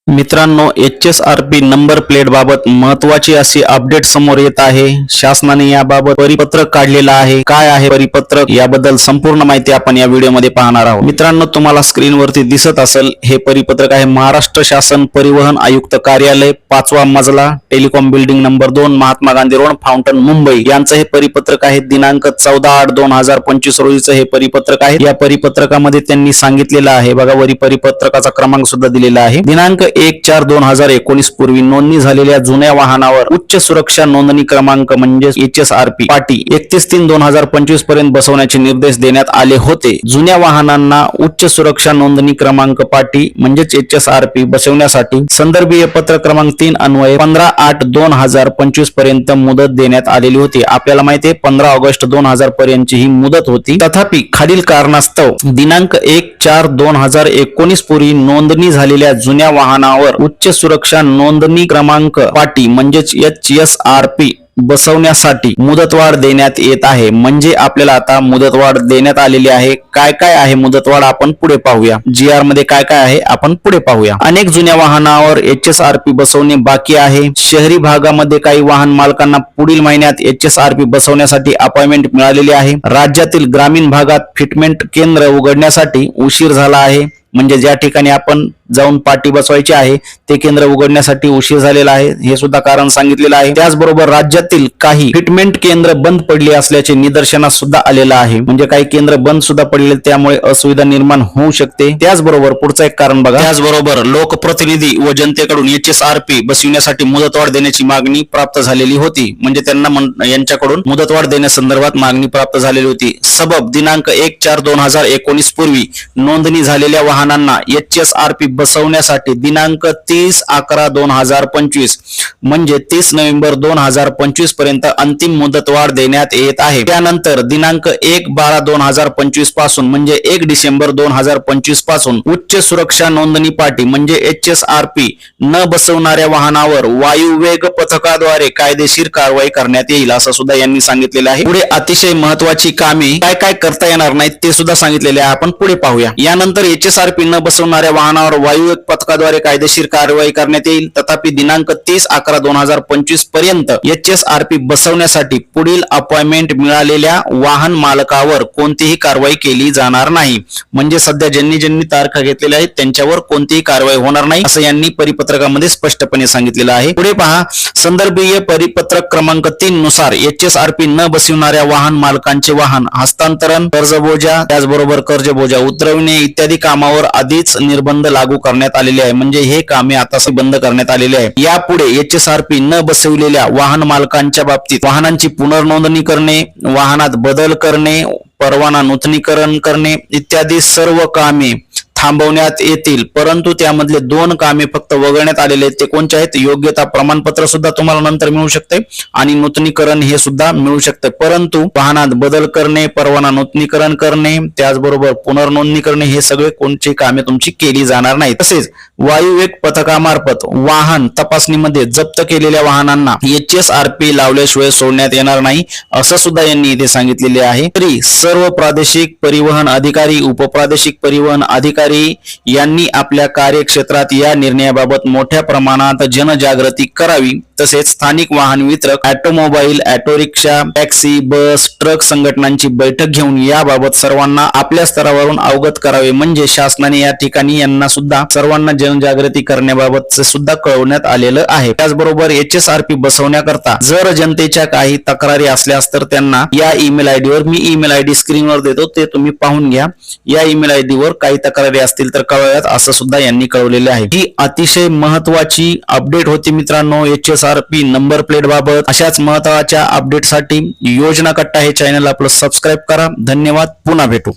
मित्रांनो, HSRP number plate बाबत महत्त्वाची अशी अपडेट समोर येत आहे। शासनाने याबाबत परिपत्रक काढलेलं आहे। काय आहे परिपत्रक याबद्दल संपूर्ण माहिती आपण या व्हिडिओमध्ये पाहणार आहोत। मित्रांनो, तुम्हाला स्क्रीनवरती दिसत असेल हे परिपत्रक आहे महाराष्ट्र शासन परिवहन आयुक्त कार्यालय 5वा मजला telecom building number 2 Mahatma Gandhi road fountain Mumbai यांचं हे परिपत्रक आहे। दिनांक 14/8/2025 रोजीचं हे परिपत्रक आहे। या परिपत्रकामध्ये त्यांनी सांगितलेलं आहे बघा, वरी परिपत्रकाचा क्रमांक सुद्धा दिलेला आहे। दिनांक 1/4/2019 पूर्वी नोंदणी झालेल्या जुन्या वाहनावर उच्च सुरक्षा नोंदणी क्रमांक म्हणजे HSRP पाटी 31/3/2025 पर्यंत बसवण्याचे निर्देश देण्यात आले होते। जुन्या वाहनांना उच्च सुरक्षा नोंदणी क्रमांक पाटी म्हणजे HSRP बसवण्यासाठी संदर्भीय पत्र क्रमांक 3 अन्वये 15/8/2025 पर्यंत मुदत देण्यात आलेली होती। आपल्याला माहिती आहे 15 ऑगस्ट 2000 पर्यंतची ही मुदत होती। तथापि खालील कारणास्तव दिनांक 1/4/2019 पूर्वी नोंदणी झालेल्या जुन्या वाहनावर उच्च सुरक्षा नोंदणी क्रमांक पाटी म्हणजेच HSRP बसवण्यासाठी मुदतवाढ देण्यात येत आहे। म्हणजे आपल्याला आता मुदतवाढ देण्यात आलेली आहे। काय काय आहे मुदतवाढ आपण पुढे पाहूया। GR मध्ये काय काय आहे आपण पुढे पाहूया। अनेक जुन्या वाहनावर HSRP बसवणे बाकी आहे। शहरी भागामध्ये काही वाहन मालकांना पुढील महिन्यात HSRP बसवण्यासाठी अपॉइंटमेंट मिळालेली आहे। राज्यातील ग्रामीण भागात फिटमेंट केंद्र उघडण्यासाठी उशीर झाला आहे। म्हणजे ज्या ठिकाणी आपण जाऊन पाटी बसवायची आहे ते केंद्र उघडण्यासाठी उशीर झालेला आहे, हे सुद्धा कारण सांगितलेलं आहे। त्याचबरोबर राज्यातील काही फिटमेंट केंद्र बंद पडली असल्याचे निदर्शनास सुद्धा आलेलं आहे। म्हणजे काही केंद्र बंद सुद्धा पडले, त्यामुळे असुविधा निर्माण होऊ शकते। त्याचबरोबर पुढचं एक कारण बघा, त्याचबरोबर लोकप्रतिनिधी व जनतेकडून HSRP बसविण्यासाठी मुदतवाढ देण्याची मागणी प्राप्त झालेली होती। म्हणजे त्यांना यांच्याकडून मुदतवाढ देण्यासंदर्भात मागणी प्राप्त झालेली होती। सबब दिनांक 1/4/2019 पूर्वी नोंदणी झालेल्या वाहनांना HSRP बसवण्यासाठी दिनांक 30/11/2025 म्हणजे 30 नोव्हेंबर 2025 पर्यंत अंतिम मुदतवाढ देण्यात येत आहे। त्यानंतर दिनांक 1/12/2025 पासून म्हणजे 1 डिसेंबर 2025 पासून उच्च सुरक्षा नोंदणी पाटी म्हणजे HSRP न बसवणाऱ्या वाहनावर वायुवेग पथकाद्वारे कायदेशीर कारवाई करण्यात येईल असं सुद्धा यांनी सांगितलेलं आहे। पुढे अतिशय महत्त्वाची कामे काय काय करता येणार नाहीत ते सुद्धा सांगितलेले आहे, आपण पुढे पाहूया। यानंतर HSRP न बसवणाऱ्या वाहनावर वायुवेग पथकाद्वारे कायदेशीर कारवाई करण्यात येईल। तथापि दिनांक 30/11/2025 पर्यंत HSRP बसवण्यासाठी पुढील अपॉइंटमेंट मिळालेल्या वाहन मालकावर कोणतीही कारवाई केली जाणार नाही। म्हणजे सध्या ज्यांनी तारखा घेतलेल्या आहेत त्यांच्यावर कोणतीही कारवाई होणार नाही असं यांनी परिपत्रकामध्ये स्पष्टपणे सांगितलेलं आहे। पुढे पहा, संदर्भीय परिपत्रक क्रमांक 3 नुसार HSRP न बसवणाऱ्या वाहन मालकांचे वाहन हस्तांतरण, कर्जबोजा, त्याचबरोबर कर्जबोजा उतरविणे इत्यादी कामावर आधीच निर्बंध लागू करण्यात आलेले आहे। म्हणजे हे कामे आता बंद करण्यात आलेले आहे। यापुढे HSRP न बसवलेल्या वाहन मालकांच्या बाबतीत वाहनांची पुनर्नोंदणी करणे, वाहनात बदल करणे, परवाना नूतनीकरण करणे इत्यादी सर्व कामे थांबवण्यात येतील। परंतु त्यामधले 2 कामे फक्त वगळण्यात आलेले आहेत। ते कोणते आहेत? योग्यता प्रमाणपत्र सुद्धा तुम्हाला नंतर मिळू शकते आणि नूतनीकरण हे सुद्धा मिळू शकते। परंतु वाहनात बदल करणे, परवाना नूतनीकरण करणे, त्याचबरोबर पुनर्नोंदणी करणे हे सगळे कोणती कामे तुमची केली जाणार नाही। तसेच वायुवेग पथकामार्फत वाहन तपासणीमध्ये जप्त केलेल्या वाहनांना HSRP लावल्याशिवाय सोडण्यात येणार नाही असं सुद्धा यांनी इथे सांगितलेले आहे। तरी सर्व प्रादेशिक परिवहन अधिकारी, उपप्रादेशिक परिवहन अधिकारी यांनी आपल्या कार्यक्षेत्रात या निर्णयाबाबत मोठ्या प्रमाणात जनजागृती करावी। तसेच स्थानिक वाहन वितरक, ऑटोमोबाईल, ऑटो रिक्षा, टॅक्सी, बस, ट्रक संघटनांची बैठक घेऊन याबाबत सर्वांना आपल्या स्तरावरून अवगत करावे। म्हणजे शासनाने या ठिकाणी यांना सुद्धा सर्वांना जनजागृती करण्याबाबत सुद्धा कळवण्यात आलेलं आहे। त्याचबरोबर HSRP बसवण्याकरता जर जनतेच्या काही तक्रारी असल्यास तर त्यांना या ईमेल आयडी वर, मी ईमेल आयडी स्क्रीनवर देतो ते तुम्ही पाहून घ्या, या ईमेल आयडी वर काही तक्रारी असतील तर कळवाव्यात असं सुद्धा यांनी कळवलेले आहे। ही अतिशय महत्त्वाची अपडेट होती मित्रांनो HSRP नंबर प्लेट बाबत। अशाच महत्त्वाच्या अपडेटसाठी योजना कट्टा हे चॅनल आपलं सबस्क्राईब करा। धन्यवाद, पुन्हा भेटू।